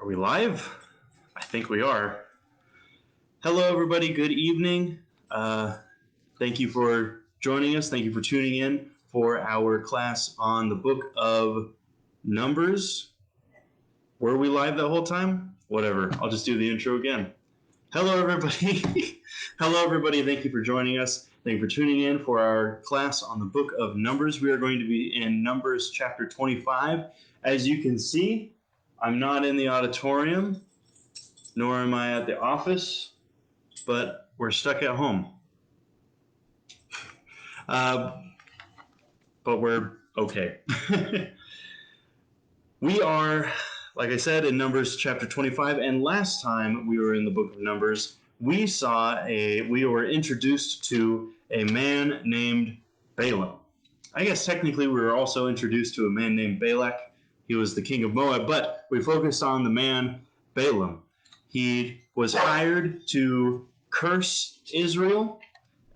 Are we live? I think we are. Hello, everybody. Good evening. Thank you for joining us. Thank you for tuning in for our class on the book of Numbers. Were we live the whole time? Whatever. I'll just do the intro again. Hello, everybody. Hello, everybody. Thank you for joining us. Thank you for tuning in for our class on the book of Numbers. We are going to be in Numbers chapter 25. As you can see, I'm not in the auditorium, nor am I at the office, but we're stuck at home. But we're okay. We are, like I said, in Numbers chapter 25, and last time we were in the book of Numbers, we were introduced to a man named Balaam. I guess technically we were also introduced to a man named Balak. He was the king of Moab, but we focused on the man Balaam. He was hired to curse Israel,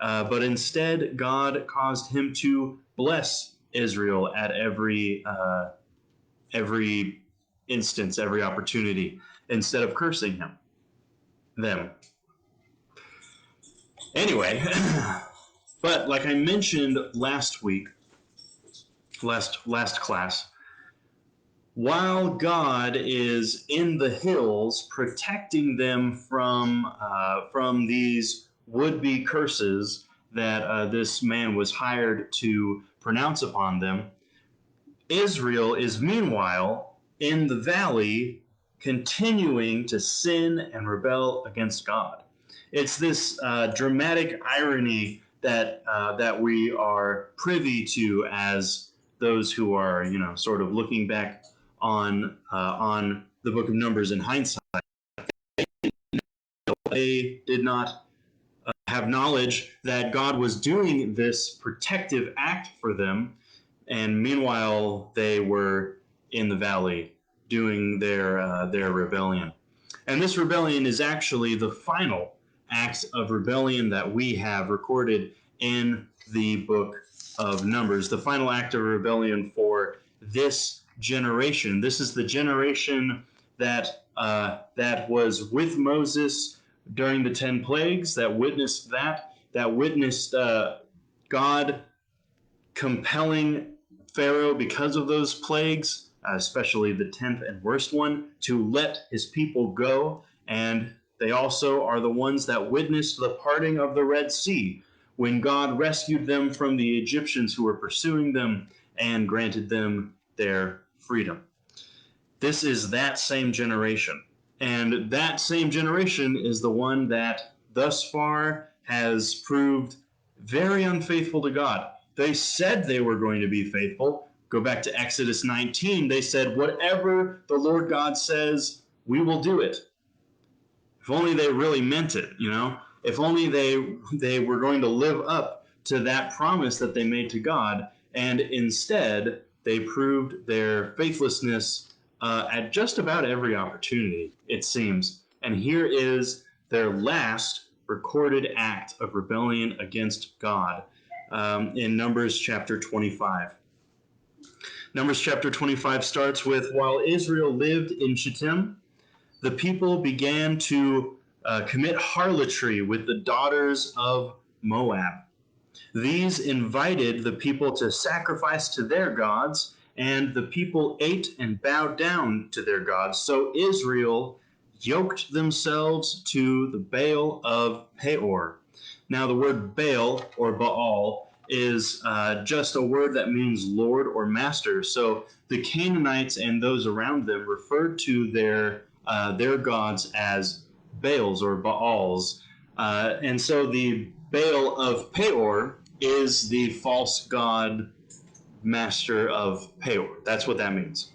but instead God caused him to bless Israel at every instance, every opportunity, instead of cursing them. Anyway, but like I mentioned last week, last class, while God is in the hills protecting them from these would-be curses that this man was hired to pronounce upon them, Israel is meanwhile in the valley continuing to sin and rebel against God. It's this dramatic irony that we are privy to as those who are, sort of looking back on the book of Numbers in hindsight. They did not have knowledge that God was doing this protective act for them, and meanwhile they were in the valley doing their rebellion. And this rebellion is actually the final act of rebellion that we have recorded in the book of Numbers, the final act of rebellion for this generation. This is the generation that was with Moses during the 10 plagues, that witnessed God compelling Pharaoh, because of those plagues, especially the 10th and worst one, to let his people go. And they also are the ones that witnessed the parting of the Red Sea, when God rescued them from the Egyptians who were pursuing them and granted them their freedom. This is that same generation. And that same generation is the one that thus far has proved very unfaithful to God. They said they were going to be faithful. Go back to Exodus 19. They said, whatever the Lord God says, we will do it. If only they really meant it, If only they were going to live up to that promise that they made to God, and instead they proved their faithlessness at just about every opportunity, it seems. And here is their last recorded act of rebellion against God in Numbers chapter 25. Numbers chapter 25 starts with, while Israel lived in Shittim, the people began to commit harlotry with the daughters of Moab. These invited the people to sacrifice to their gods, and the people ate and bowed down to their gods. So Israel yoked themselves to the Baal of Peor. Now the word Baal or Baal is just a word that means Lord or Master. So the Canaanites and those around them referred to their gods as Baals or Baals. And so the Baal of Peor is the false god master of Peor. That's what that means.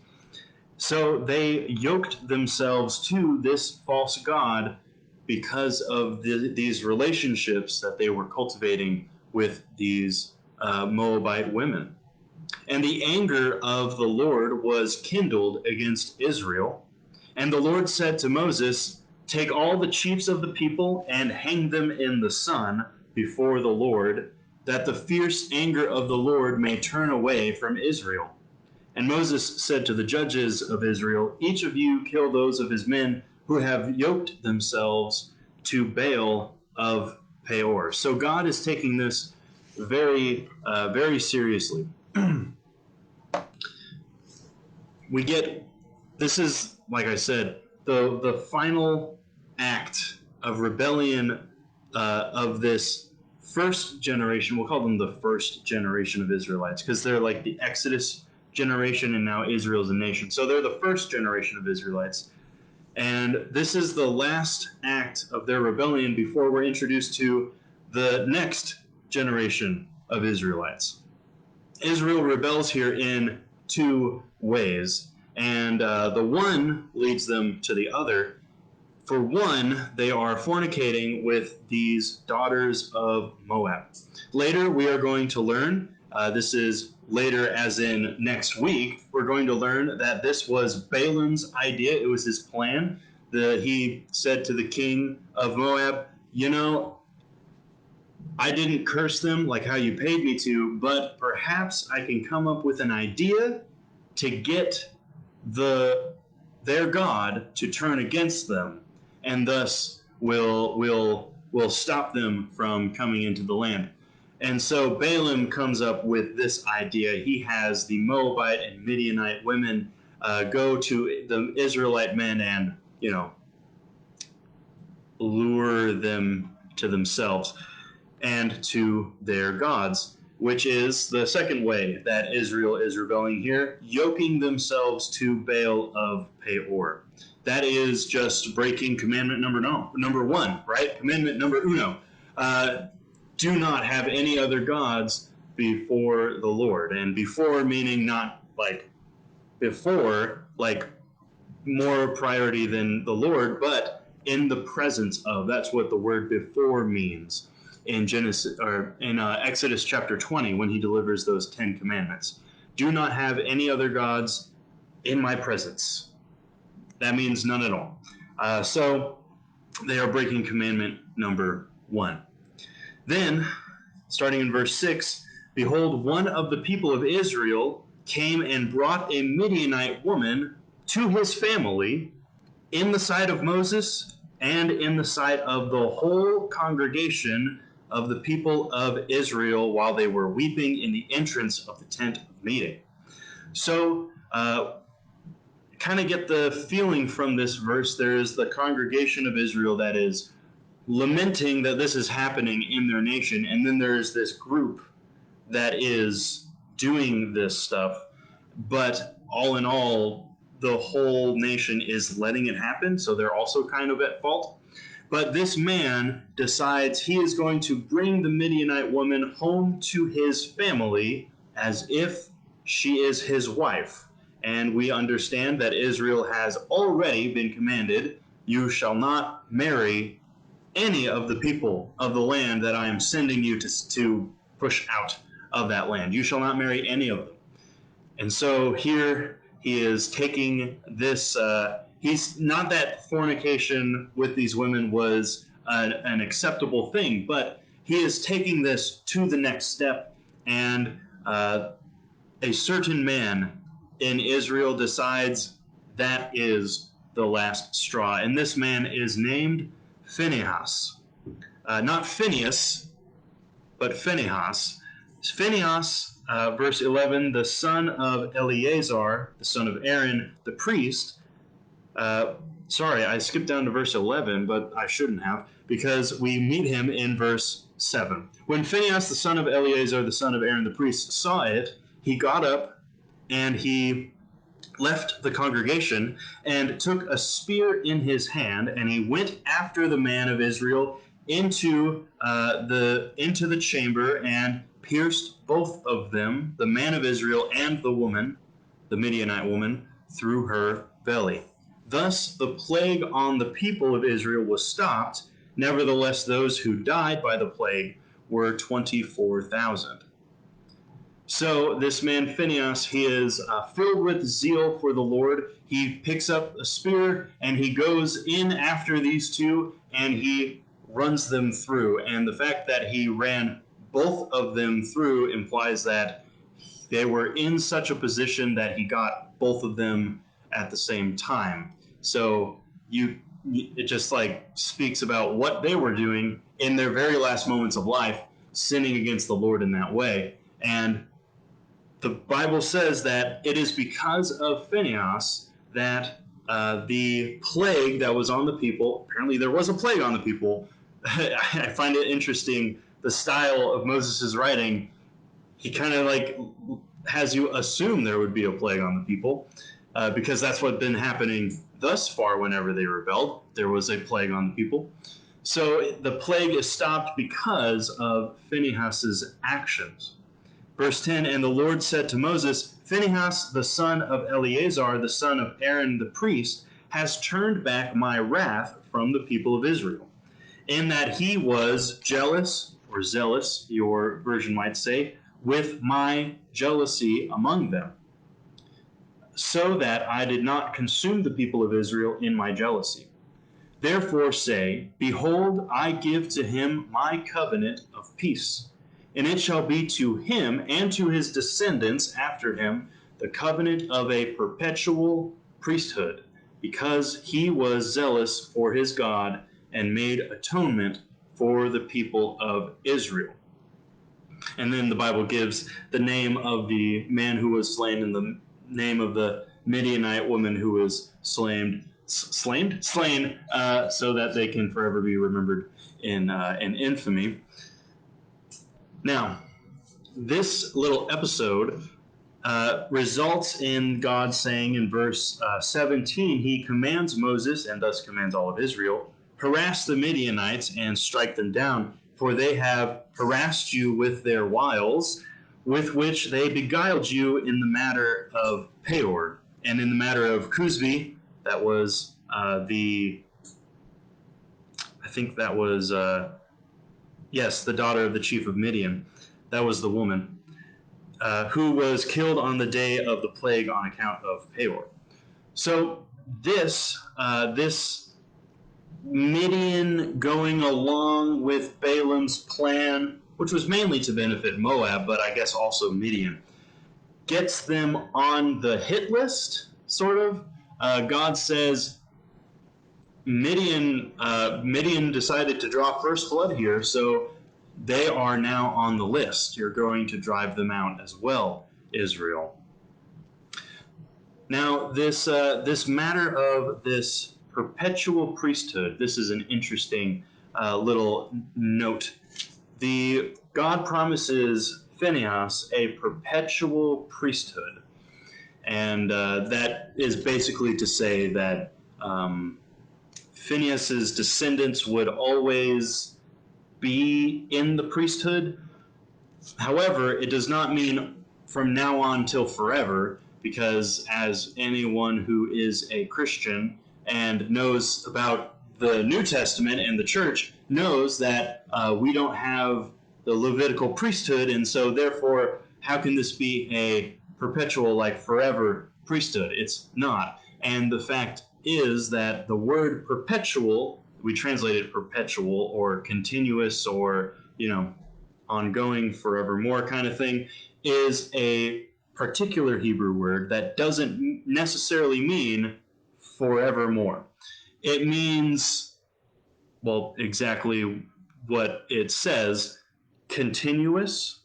So they yoked themselves to this false god because of these relationships that they were cultivating with these Moabite women. And the anger of the Lord was kindled against Israel. And the Lord said to Moses, take all the chiefs of the people and hang them in the sun before the Lord, that the fierce anger of the Lord may turn away from Israel. And Moses said to the judges of Israel, each of you kill those of his men who have yoked themselves to Baal of Peor. So God is taking this very, very seriously. This is, like I said, the final act of rebellion of this first generation. We'll call them the first generation of Israelites because they're like the Exodus generation and now Israel's a nation. So they're the first generation of Israelites. And this is the last act of their rebellion before we're introduced to the next generation of Israelites. Israel rebels here in two ways, and the one leads them to the other. For one, they are fornicating with these daughters of Moab. Later, we are going to learn, this is later as in next week, we're going to learn that this was Balaam's idea. It was his plan. He said to the king of Moab, you know, I didn't curse them like how you paid me to, but perhaps I can come up with an idea to get their God to turn against them, and thus will stop them from coming into the land. And so Balaam comes up with this idea. He has the Moabite and Midianite women go to the Israelite men and, lure them to themselves and to their gods, which is the second way that Israel is rebelling here, yoking themselves to Baal of Peor. That is just breaking commandment number one, right? Commandment number uno. Do not have any other gods before the Lord. And before meaning not like before, like more priority than the Lord, but in the presence of. That's what the word before means in Exodus chapter 20 when he delivers those 10 commandments. Do not have any other gods in my presence. That means none at all. So they are breaking commandment number 1. Then, starting in verse 6, behold, one of the people of Israel came and brought a Midianite woman to his family in the sight of Moses and in the sight of the whole congregation of the people of Israel while they were weeping in the entrance of the tent of meeting. So, kind of get the feeling from this verse, there is the congregation of Israel that is lamenting that this is happening in their nation, and then there's this group that is doing this stuff, but all in all, the whole nation is letting it happen, so they're also kind of at fault. But this man decides he is going to bring the Midianite woman home to his family as if she is his wife. And we understand that Israel has already been commanded, you shall not marry any of the people of the land that I am sending you to push out of that land. You shall not marry any of them. And so here he is taking this, he's not that fornication with these women was an acceptable thing, but he is taking this to the next step, and a certain man in Israel decides that is the last straw. And this man is named Phinehas. Not Phineas, but Phinehas. Phinehas, verse 11, the son of Eleazar, the son of Aaron, the priest. Sorry, I skipped down to verse 11, but I shouldn't have, because we meet him in verse 7. When Phinehas, the son of Eleazar, the son of Aaron, the priest, saw it, he got up and he left the congregation and took a spear in his hand, and he went after the man of Israel into the chamber and pierced both of them, the man of Israel and the woman, the Midianite woman, through her belly. Thus the plague on the people of Israel was stopped. Nevertheless, those who died by the plague were 24,000. So this man Phinehas, he is filled with zeal for the Lord. He picks up a spear and he goes in after these two and he runs them through. And the fact that he ran both of them through implies that they were in such a position that he got both of them at the same time. So it just like speaks about what they were doing in their very last moments of life, sinning against the Lord in that way. And the Bible says that it is because of Phinehas that the plague that was on the people, apparently there was a plague on the people. I find it interesting, the style of Moses' writing. He kind of like has you assume there would be a plague on the people, because that's what's been happening thus far. Whenever they rebelled, there was a plague on the people. So the plague is stopped because of Phinehas's actions. Verse 10, and the Lord said to Moses, Phinehas, the son of Eleazar, the son of Aaron the priest, has turned back my wrath from the people of Israel, in that he was jealous, or zealous, your version might say, with my jealousy among them, so that I did not consume the people of Israel in my jealousy. Therefore say, behold, I give to him my covenant of peace, and it shall be to him and to his descendants after him the covenant of a perpetual priesthood, because he was zealous for his God and made atonement for the people of Israel. And then the Bible gives the name of the man who was slain and the name of the Midianite woman who was slain, so that they can forever be remembered in infamy. Now, this little episode results in God saying in verse 17, he commands Moses, and thus commands all of Israel, harass the Midianites and strike them down, for they have harassed you with their wiles, with which they beguiled you in the matter of Peor, and in the matter of Cusbi, that was the daughter of the chief of Midian. That was the woman who was killed on the day of the plague on account of Peor. So this Midian going along with Balaam's plan, which was mainly to benefit Moab, but I guess also Midian, gets them on the hit list, sort of. God says, Midian decided to draw first blood here, so they are now on the list. You're going to drive them out as well, Israel. Now, this matter of this perpetual priesthood, this is an interesting little note. God promises Phinehas a perpetual priesthood, and that is basically to say that Phinehas's descendants would always be in the priesthood. However, it does not mean from now on till forever, because as anyone who is a Christian and knows about the New Testament and the church knows that we don't have the Levitical priesthood, and so therefore, how can this be a perpetual, like forever priesthood? It's not. And the fact is that the word perpetual, we translate it perpetual or continuous or, ongoing, forevermore kind of thing, is a particular Hebrew word that doesn't necessarily mean forevermore. It means, well, exactly what it says, continuous,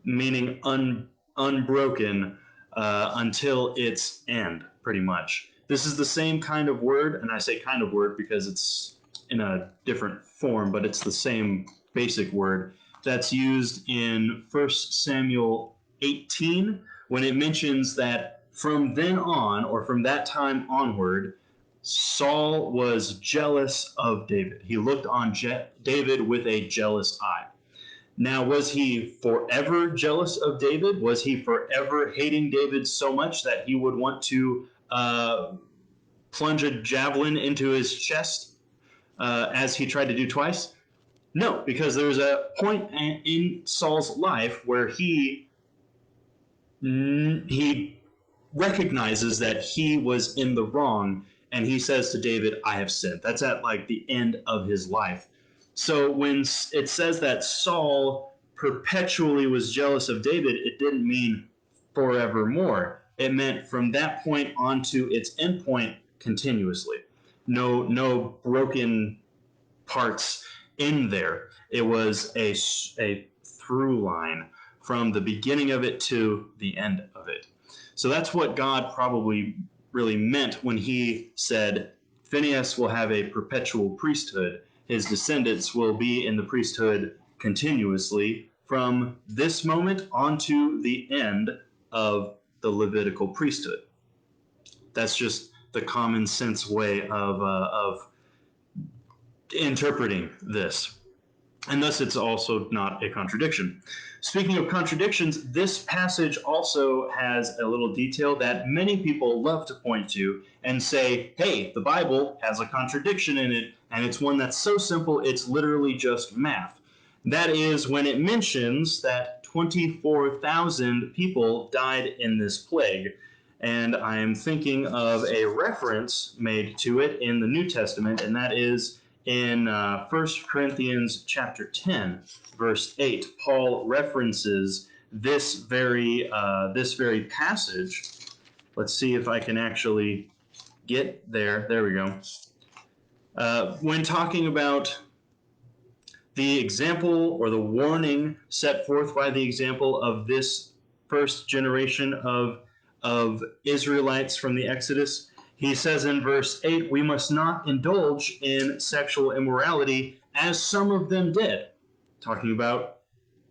meaning unbroken until its end, pretty much. This is the same kind of word, and I say kind of word because it's in a different form, but it's the same basic word that's used in 1 Samuel 18 when it mentions that from then on, or from that time onward, Saul was jealous of David. He looked on David with a jealous eye. Now, was he forever jealous of David? Was he forever hating David so much that he would want to plunge a javelin into his chest as he tried to do twice? No, because there's a point in Saul's life where he recognizes that he was in the wrong, and he says to David, I have sinned. That's at like the end of his life. So when it says that Saul perpetually was jealous of David, it didn't mean forevermore. It meant from that point on to its end point continuously. No broken parts in there. It was a through line from the beginning of it to the end of it. So that's what God probably really meant when he said, Phinehas will have a perpetual priesthood. His descendants will be in the priesthood continuously from this moment on to the end of the Levitical priesthood. That's just the common sense way of interpreting this. And thus it's also not a contradiction. Speaking of contradictions, this passage also has a little detail that many people love to point to and say, hey, the Bible has a contradiction in it, and it's one that's so simple it's literally just math. That is when it mentions that 24,000 people died in this plague. And I am thinking of a reference made to it in the New Testament, and that is in 1 Corinthians chapter 10, verse 8. Paul references this very passage. Let's see if I can actually get there. There we go. When talking about the example or the warning set forth by the example of this first generation of Israelites from the Exodus, he says in verse 8, we must not indulge in sexual immorality as some of them did. Talking about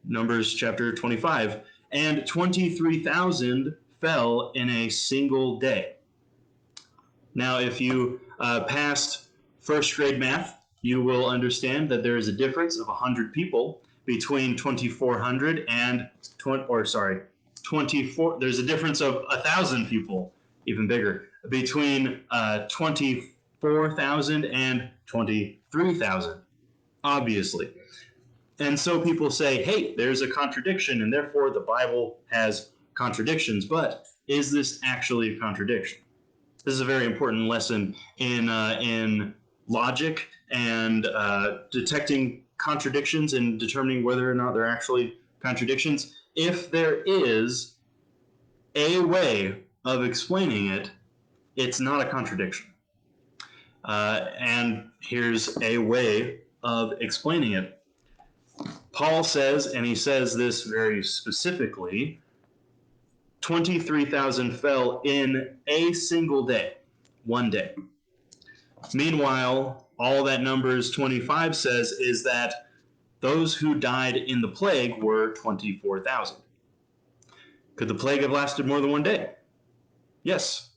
Numbers chapter 25. And 23,000 fell in a single day. Now, if you passed first grade math, you will understand that there is a difference of 100 people between 2,400 and 24. There's a difference of 1,000 people, even bigger, between 24,000 and 23,000, obviously. And so people say, hey, there's a contradiction, and therefore the Bible has contradictions. But is this actually a contradiction? This is a very important lesson in logic and detecting contradictions and determining whether or not they're actually contradictions. If there is a way of explaining it, it's not a contradiction. And here's a way of explaining it. Paul says, and he says this very specifically, 23,000 fell in a single day, one day. Meanwhile, all that Numbers 25 says is that those who died in the plague were 24,000. Could the plague have lasted more than one day? Yes.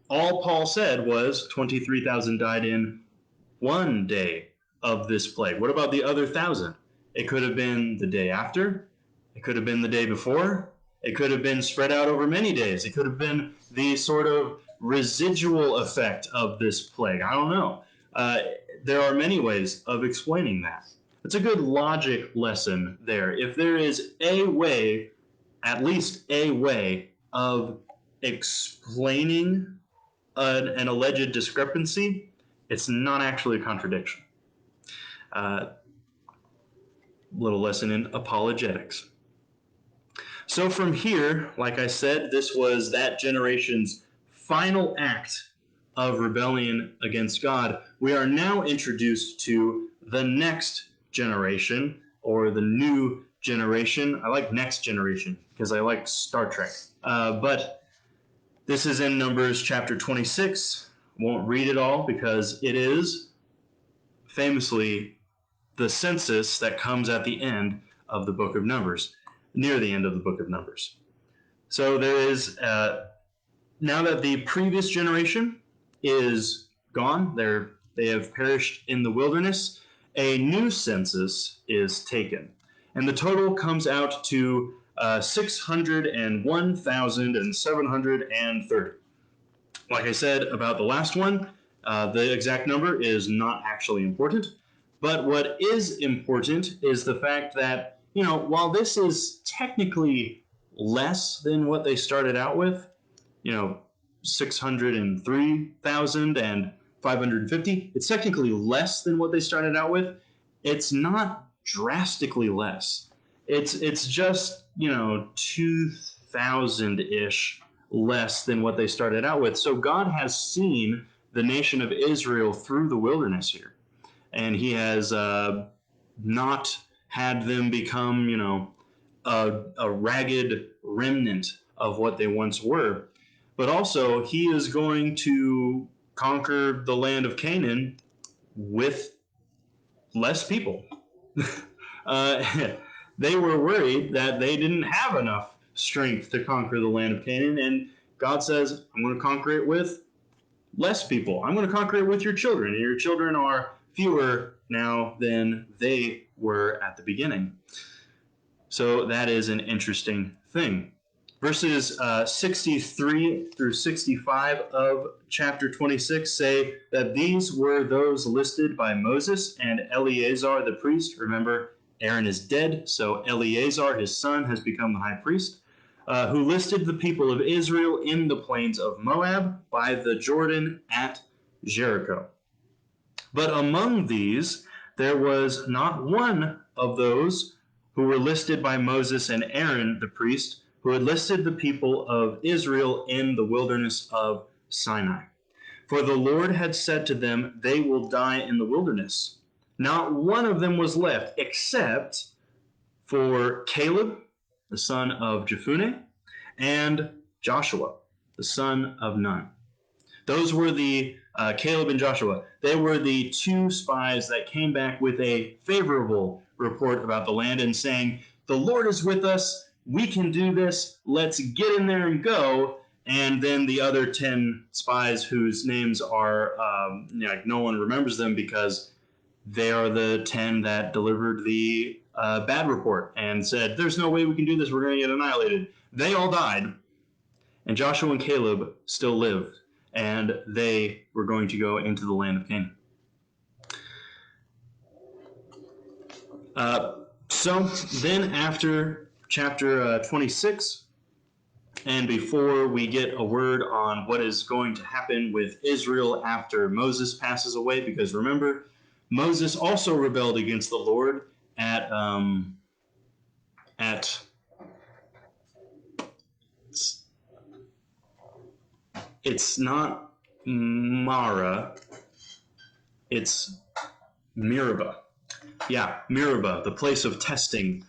All Paul said was 23,000 died in one day of this plague. What about the other 1,000? It could have been the day after. It could have been the day before. It could have been spread out over many days. It could have been the sort of residual effect of this plague. I don't know. There are many ways of explaining that. It's a good logic lesson there. If there is a way, at least a way, of explaining an alleged discrepancy, it's not actually a contradiction. Little lesson in apologetics. So from here, like I said, this was that generation's final act of rebellion against God. We are now introduced to the next generation, or the new generation. I like next generation because I like Star Trek. But this is in Numbers chapter 26. Won't read it all because it is famously the census that comes at the end of the book of Numbers, near the end of the book of Numbers. So there is, now that the previous generation is gone, they have perished in the wilderness, a new census is taken. And the total comes out to 601,730. Like I said about the last one, the exact number is not actually important. But what is important is the fact that, while this is technically less than what they started out with, 603,550, it's technically less than what they started out with. It's not drastically less. It's just, 6,000-ish less than what they started out with. So God has seen the nation of Israel through the wilderness here. And he has not had them become, a ragged remnant of what they once were. But also, he is going to conquer the land of Canaan with less people. They were worried that they didn't have enough strength to conquer the land of Canaan, and God says, I'm going to conquer it with less people. I'm going to conquer it with your children, and your children are fewer now than they were at the beginning. So that is an interesting thing. Verses 63 through 65 of chapter 26 say that these were those listed by Moses and Eleazar the priest. Remember, Aaron is dead, so Eleazar, his son, has become the high priest, who listed the people of Israel in the plains of Moab by the Jordan at Jericho. But among these, there was not one of those who were listed by Moses and Aaron the priest, who had listed the people of Israel in the wilderness of Sinai. For the Lord had said to them, they will die in the wilderness. Not one of them was left, except for Caleb, the son of Jephunneh, and Joshua, the son of Nun. Those were the Caleb and Joshua. They were the two spies that came back with a favorable report about the land and saying, the Lord is with us. We can do this. Let's get in there and go. And then the other 10 spies whose names are, no one remembers them because they are the 10 that delivered the bad report and said, there's no way we can do this. We're going to get annihilated. They all died. And Joshua and Caleb still lived. And they were going to go into the land of Canaan. So then after chapter 26, and before we get a word on what is going to happen with Israel after Moses passes away, because remember, Moses also rebelled against the Lord at it's not Mara, it's Meribah. Yeah, Meribah, the place of testing,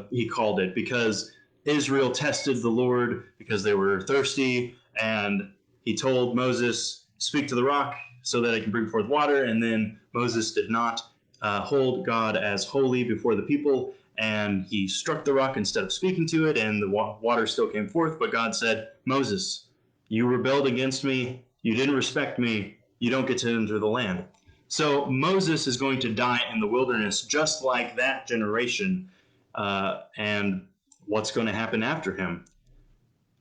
he called it, because Israel tested the Lord because they were thirsty, and he told Moses, speak to the rock so that it can bring forth water, and then Moses did not hold God as holy before the people, and he struck the rock instead of speaking to it, and the water still came forth, but God said, Moses, you rebelled against me, you didn't respect me, you don't get to enter the land. So Moses is going to die in the wilderness just like that generation, and what's going to happen after him?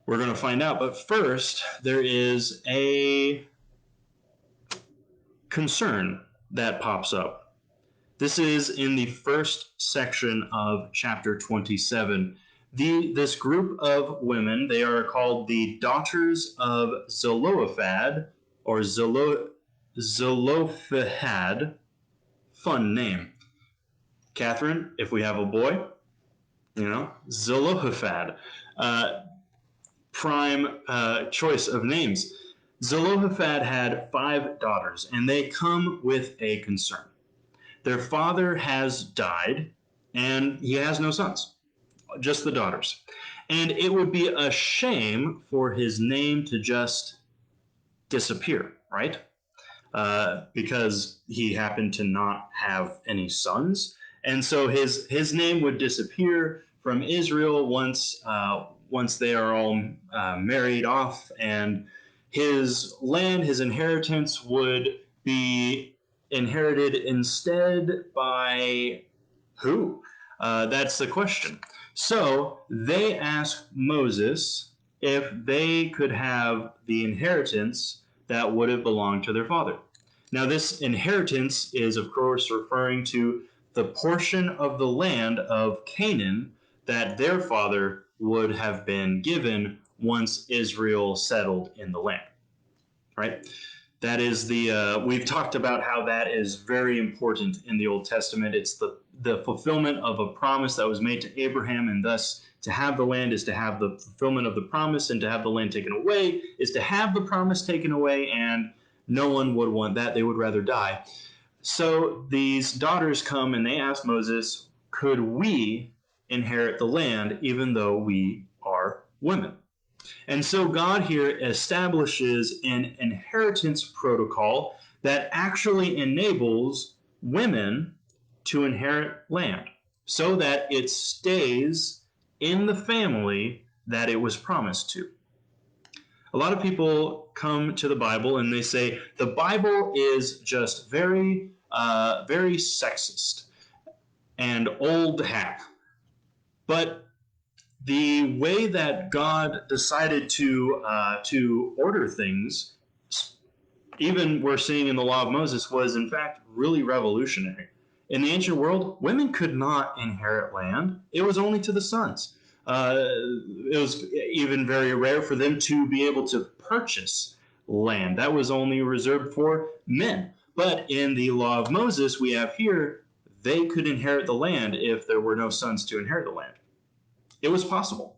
We're going to find out. But first, there is a concern that pops up. This is in the first section of chapter 27. This group of women, they are called the daughters of Zelophehad, or Zelophehad. Fun name. Catherine, if we have a boy, Zelophehad. Prime choice of names. Zelophehad had 5 daughters, and they come with a concern. Their father has died, and he has no sons, just the daughters. And it would be a shame for his name to just disappear, right? Because he happened to not have any sons. And so his name would disappear from Israel once they are all married off, and his land, his inheritance, would be inherited instead by who? That's the question. So they asked Moses if they could have the inheritance that would have belonged to their father. Now, this inheritance is, of course, referring to the portion of the land of Canaan that their father would have been given once Israel settled in the land, right? That is we've talked about how that is very important in the Old Testament. It's the fulfillment of a promise that was made to Abraham and thus To have the land is to have the fulfillment of the promise, and to have the land taken away is to have the promise taken away, and no one would want that. They would rather die. So these daughters come and they ask Moses, could we inherit the land even though we are women? And so God here establishes an inheritance protocol that actually enables women to inherit land so that it stays in the family that it was promised to. A lot of people come to the Bible and they say the Bible is just very sexist and old hat. But the way that God decided to order things, even we're seeing in the Law of Moses, was in fact really revolutionary. In the ancient world, women could not inherit land. It was only to the sons. It was even very rare for them to be able to purchase land. That was only reserved for men. But in the Law of Moses, we have here, they could inherit the land if there were no sons to inherit the land. It was possible.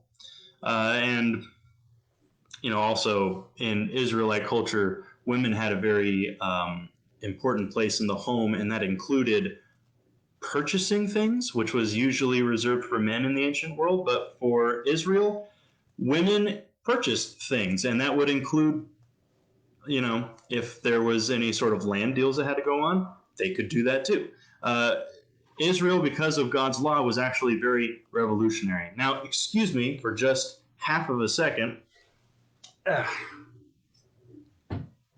And, also in Israelite culture, women had a very important place in the home, and that included purchasing things, which was usually reserved for men in the ancient world. But for Israel, women purchased things, and that would include, if there was any sort of land deals that had to go on, they could do that too. Israel, because of God's law, was actually very revolutionary. Now, excuse me for just half of a second.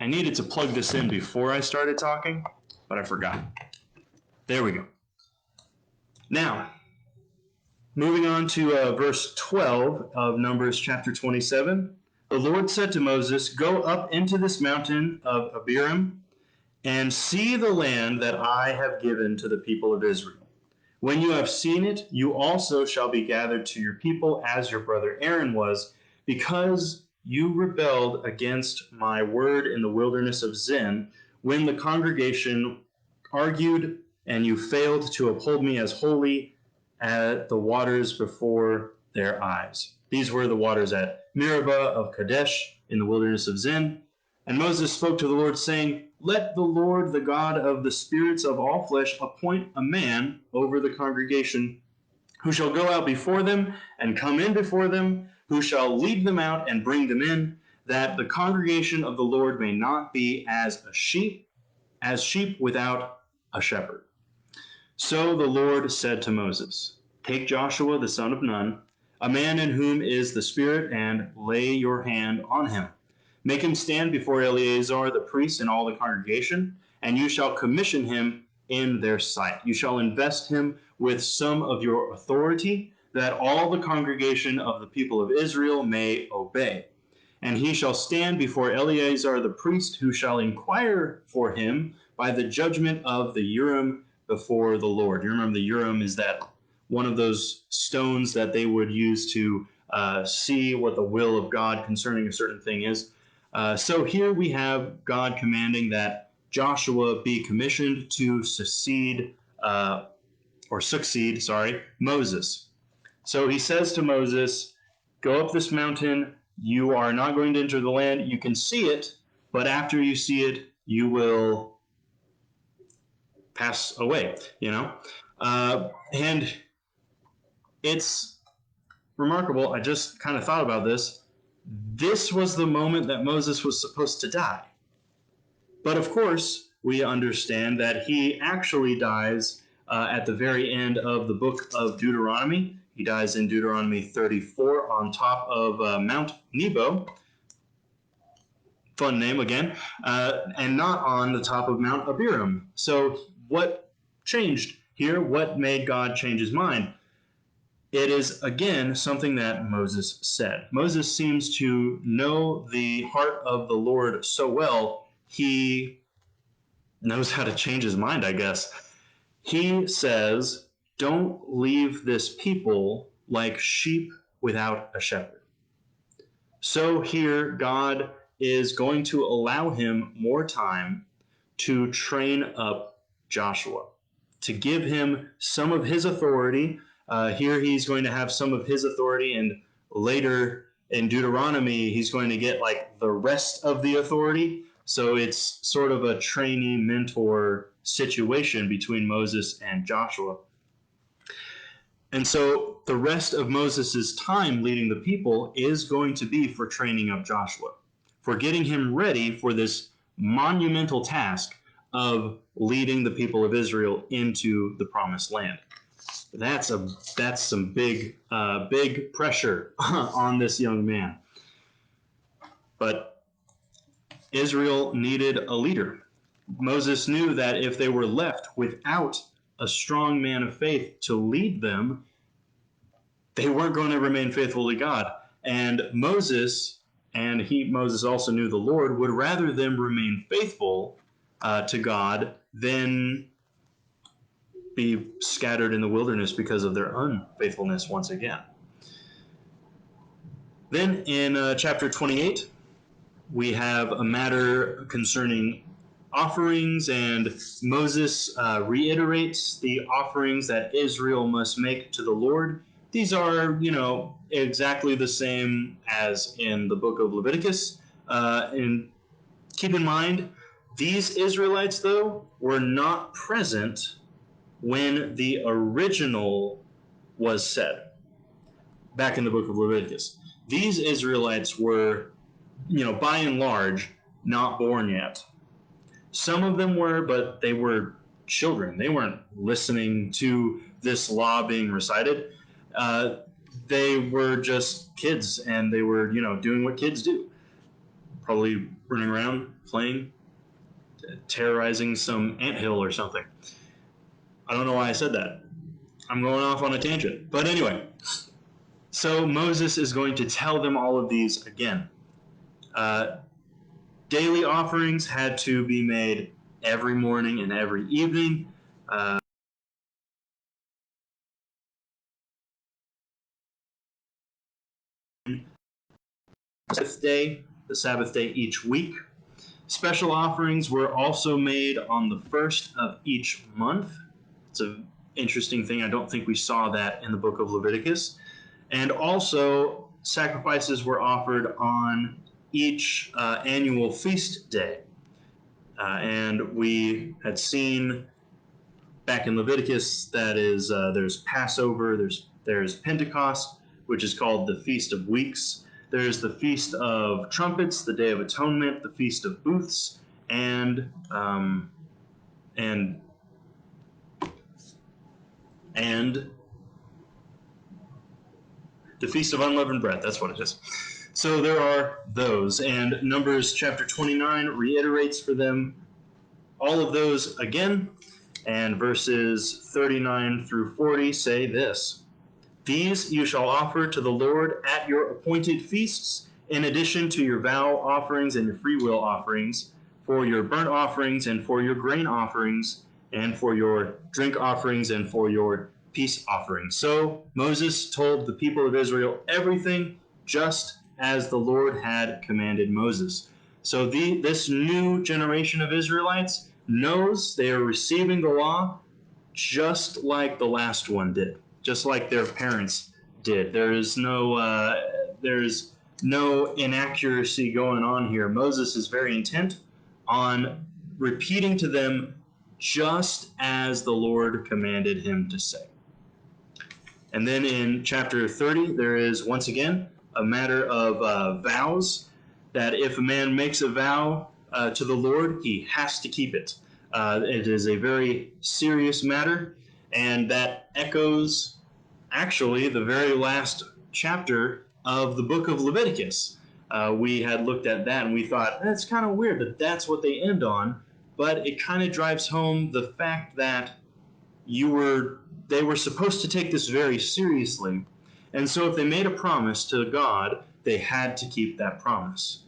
I needed to plug this in before I started talking, but I forgot. There we go. Now, moving on to verse 12 of Numbers chapter 27. The Lord said to Moses, go up into this mountain of Abiram and see the land that I have given to the people of Israel. When you have seen it, you also shall be gathered to your people as your brother Aaron was, because you rebelled against my word in the wilderness of Zin, when the congregation argued and you failed to uphold me as holy at the waters before their eyes. These were the waters at Meribah of Kadesh in the wilderness of Zin. And Moses spoke to the Lord, saying, let the Lord, the God of the spirits of all flesh, appoint a man over the congregation who shall go out before them and come in before them, who shall lead them out and bring them in, that the congregation of the Lord may not be as sheep without a shepherd. So the Lord said to Moses, take Joshua the son of Nun, a man in whom is the Spirit, and lay your hand on him. Make him stand before Eleazar the priest and all the congregation, and you shall commission him in their sight. You shall invest him with some of your authority, that all the congregation of the people of Israel may obey. And he shall stand before Eleazar the priest, who shall inquire for him by the judgment of the Urim before the Lord. You remember the Urim is that one of those stones that they would use to see what the will of God concerning a certain thing is. So here we have God commanding that Joshua be commissioned to succeed Moses. So he says to Moses, go up this mountain. You are not going to enter the land. You can see it, but after you see it, you will pass away, and it's remarkable. I just kind of thought about this. This was the moment that Moses was supposed to die. But of course, we understand that he actually dies at the very end of the book of Deuteronomy. He dies in Deuteronomy 34 on top of Mount Nebo. Fun name again. And not on the top of Mount Abiram. So what changed here? What made God change his mind? It is, again, something that Moses said. Moses seems to know the heart of the Lord so well, he knows how to change his mind, I guess. He says, don't leave this people like sheep without a shepherd. So here, God is going to allow him more time to train up Joshua, to give him some of his authority, Here he's going to have some of his authority, and later in Deuteronomy, he's going to get like the rest of the authority. So it's sort of a trainee mentor situation between Moses and Joshua. And so the rest of Moses' time leading the people is going to be for training up Joshua, for getting him ready for this monumental task of leading the people of Israel into the promised land. That's some big pressure on this young man. But Israel needed a leader. Moses knew that if they were left without a strong man of faith to lead them, they weren't going to remain faithful to God. And Moses also knew the Lord would rather them remain faithful to God than be scattered in the wilderness because of their unfaithfulness once again. Then in chapter 28, we have a matter concerning offerings, and Moses reiterates the offerings that Israel must make to the Lord. These are, exactly the same as in the book of Leviticus. And keep in mind, these Israelites, though, were not present when the original was said back in the book of Leviticus. These Israelites were, by and large, not born yet. Some of them were, but they were children. They weren't listening to this law being recited. They were just kids, and they were, doing what kids do. Probably running around, playing, terrorizing some anthill or something. I don't know why I said that. I'm going off on a tangent. But anyway, so Moses is going to tell them all of these again. Daily offerings had to be made every morning and every evening. The Sabbath day each week. Special offerings were also made on the first of each month. It's an interesting thing. I don't think we saw that in the book of Leviticus. And also, sacrifices were offered on each annual feast day. And we had seen back in Leviticus that is there's Passover, there's Pentecost, which is called the Feast of Weeks. There's the Feast of Trumpets, the Day of Atonement, the Feast of Booths, and the Feast of Unleavened Bread. That's what it is. So there are those, and Numbers chapter 29 reiterates for them all of those again, and verses 39 through 40 say this: These you shall offer to the Lord at your appointed feasts, in addition to your vow offerings and your freewill offerings, for your burnt offerings and for your grain offerings, and for your drink offerings and for your peace offerings. So Moses told the people of Israel everything just as the Lord had commanded Moses. So this new generation of Israelites knows they are receiving the law just like the last one did, just like their parents did. There's no inaccuracy going on here. Moses is very intent on repeating to them just as the Lord commanded him to say. And then in chapter 30, there is once again a matter of vows, that if a man makes a vow to the Lord, he has to keep it. It is a very serious matter, and that echoes actually the very last chapter of the book of Leviticus. We had looked at that and we thought, that's kind of weird that that's what they end on, but it kind of drives home the fact that they were supposed to take this very seriously. And so if they made a promise to God, they had to keep that promise.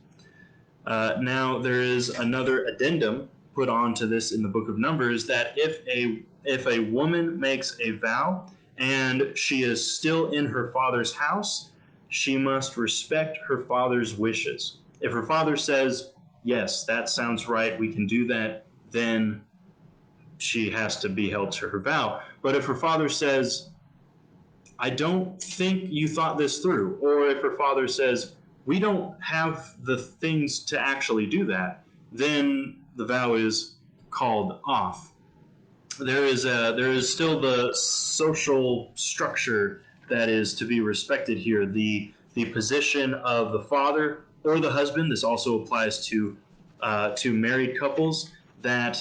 Now there is another addendum put onto this in the book of Numbers, that if a woman makes a vow and she is still in her father's house, she must respect her father's wishes. If her father says, yes, that sounds right, we can do that, then she has to be held to her vow. But if her father says, I don't think you thought this through. Or if her father says, we don't have the things to actually do that, then the vow is called off. There is still the social structure that is to be respected here. The position of the father or the husband. This also applies to married couples. That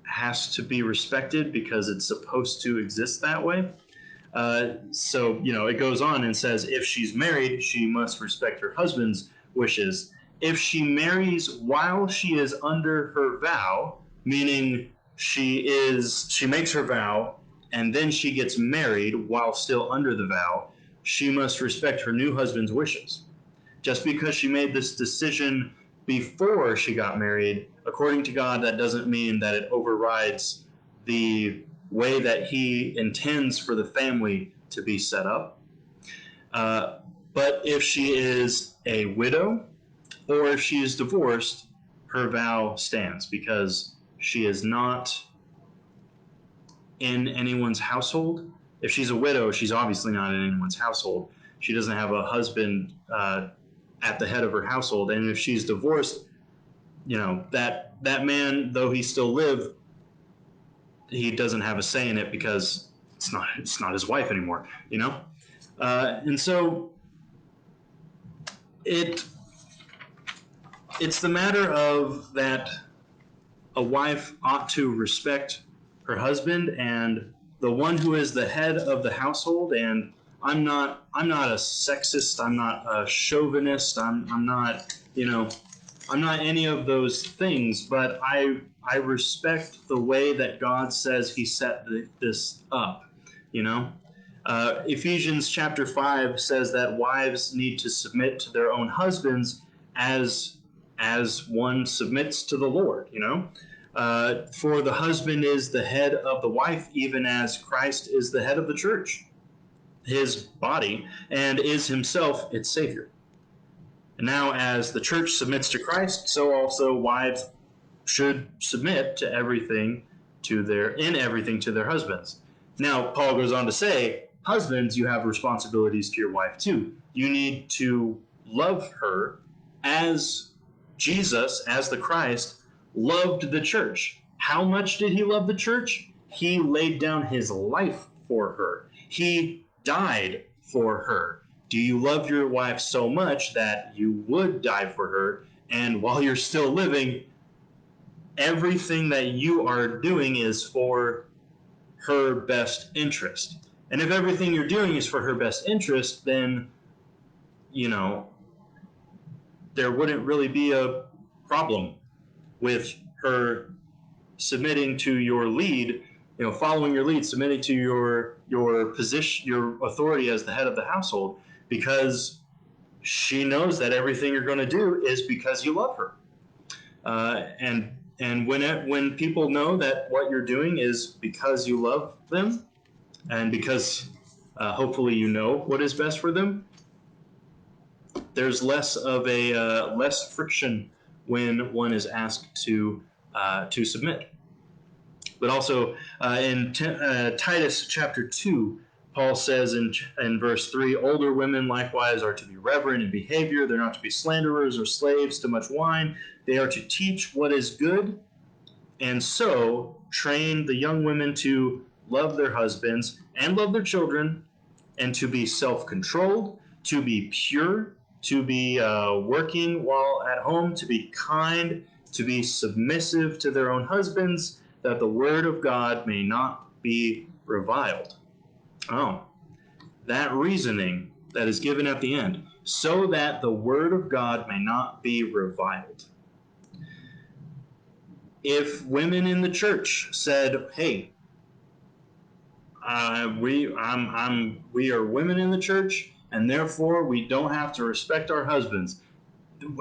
has to be respected because it's supposed to exist that way. So, it goes on and says if she's married, she must respect her husband's wishes. If she marries while she is under her vow, meaning she makes her vow and then she gets married while still under the vow, she must respect her new husband's wishes. Just because she made this decision before she got married, according to God, that doesn't mean that it overrides the way that he intends for the family to be set up. But if she is a widow or if she is divorced, her vow stands because she is not in anyone's household. If she's a widow, she's obviously not in anyone's household. She doesn't have a husband at the head of her household. And if she's divorced, that man, though he still live, he doesn't have a say in it because it's not his wife anymore, and so it's the matter of that a wife ought to respect her husband and the one who is the head of the household. And I'm not a sexist. I'm not a chauvinist. I'm not any of those things, but I respect the way that God says he set this up, Ephesians chapter 5 says that wives need to submit to their own husbands as one submits to the Lord, For the husband is the head of the wife, even as Christ is the head of the church, his body, and is himself its Savior. And now, as the church submits to Christ, so also wives should submit to everything to their husbands. Now, Paul goes on to say, husbands, you have responsibilities to your wife too. You need to love her as Jesus, as the Christ, loved the church. How much did he love the church? He laid down his life for her. He died for her. Do you love your wife so much that you would die for her? And while you're still living, everything that you are doing is for her best interest. And if everything you're doing is for her best interest, then, there wouldn't really be a problem with her submitting to your lead, following your lead, submitting to your position, your authority as the head of the household, because she knows that everything you're going to do is because you love her. And when people know that what you're doing is because you love them, and because hopefully you know what is best for them, there's less friction when one is asked to submit. But also in Titus chapter 2, Paul says in verse 3, older women likewise are to be reverent in behavior. They're not to be slanderers or slaves to much wine. They are to teach what is good, and so train the young women to love their husbands and love their children, and to be self-controlled, to be pure, to be working while at home, to be kind, to be submissive to their own husbands, that the word of God may not be reviled. Oh, that reasoning that is given at the end, so that the word of God may not be reviled. If women in the church said, hey, we are women in the church, and therefore we don't have to respect our husbands,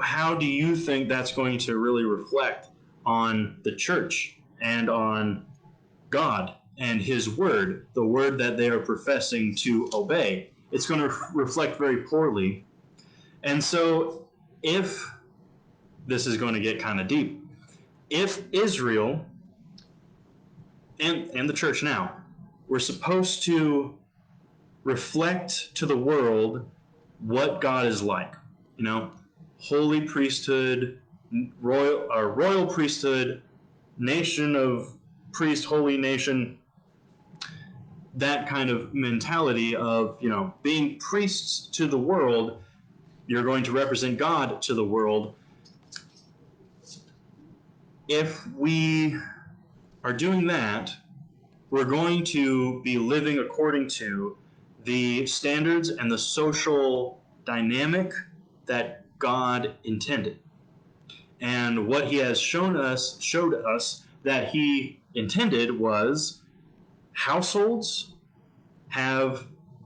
how do you think that's going to really reflect on the church and on God and his word, the word that they are professing to obey? It's going to reflect very poorly. And so if this is going to get kind of deep, if Israel and the church now were supposed to reflect to the world what God is like. You know, holy priesthood, royal priesthood, nation of priest, holy nation, that kind of mentality of, you know, being priests to the world. You're going to represent God to the world. If we are doing that, we're going to be living according to the standards and the social dynamic that God intended. And what he has showed us that he intended was households have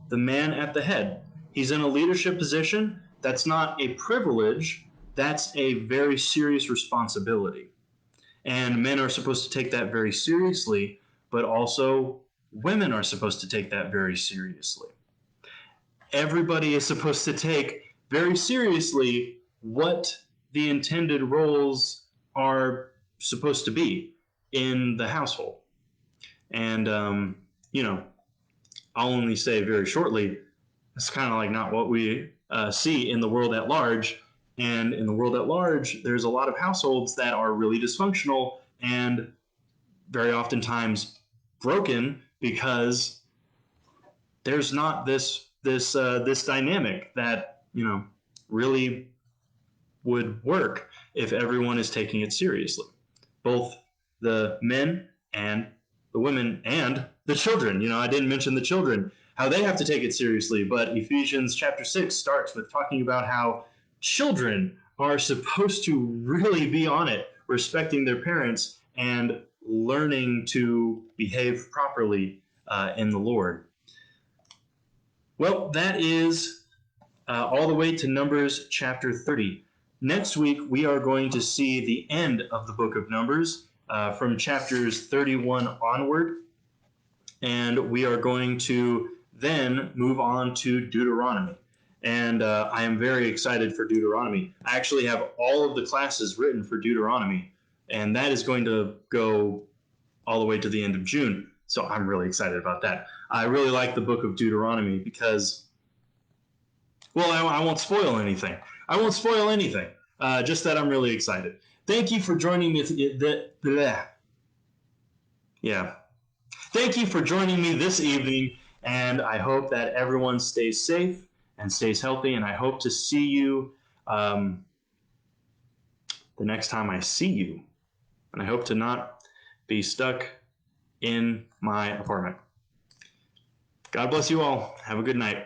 the man at the head. He's in a leadership position. That's not a privilege. That's a very serious responsibility. And men are supposed to take that very seriously, but also women are supposed to take that very seriously. Everybody is supposed to take very seriously what the intended roles are supposed to be in the household. And, you know, I'll only say very shortly, it's kind of like not what we see in the world at large. And in the world at large, there's a lot of households that are really dysfunctional and very oftentimes broken because there's not this dynamic that, you know, really would work if everyone is taking it seriously, both the men and the women and the children. You know, I didn't mention the children, how they have to take it seriously, but Ephesians chapter 6 starts with talking about how children are supposed to really be on it, respecting their parents and learning to behave properly in the Lord. Well, that is all the way to Numbers chapter 30. Next week, we are going to see the end of the book of Numbers from chapters 31 onward, and we are going to then move on to Deuteronomy. And I am very excited for Deuteronomy. I actually have all of the classes written for Deuteronomy, and that is going to go all the way to the end of June. So I'm really excited about that. I really like the book of Deuteronomy because, well, I won't spoil anything. I won't spoil anything. Just that I'm really excited. Thank you for joining me. Thank you for joining me this evening, and I hope that everyone stays safe and stays healthy, and I hope to see you the next time I see you. And I hope to not be stuck in my apartment. God bless you all. Have a good night.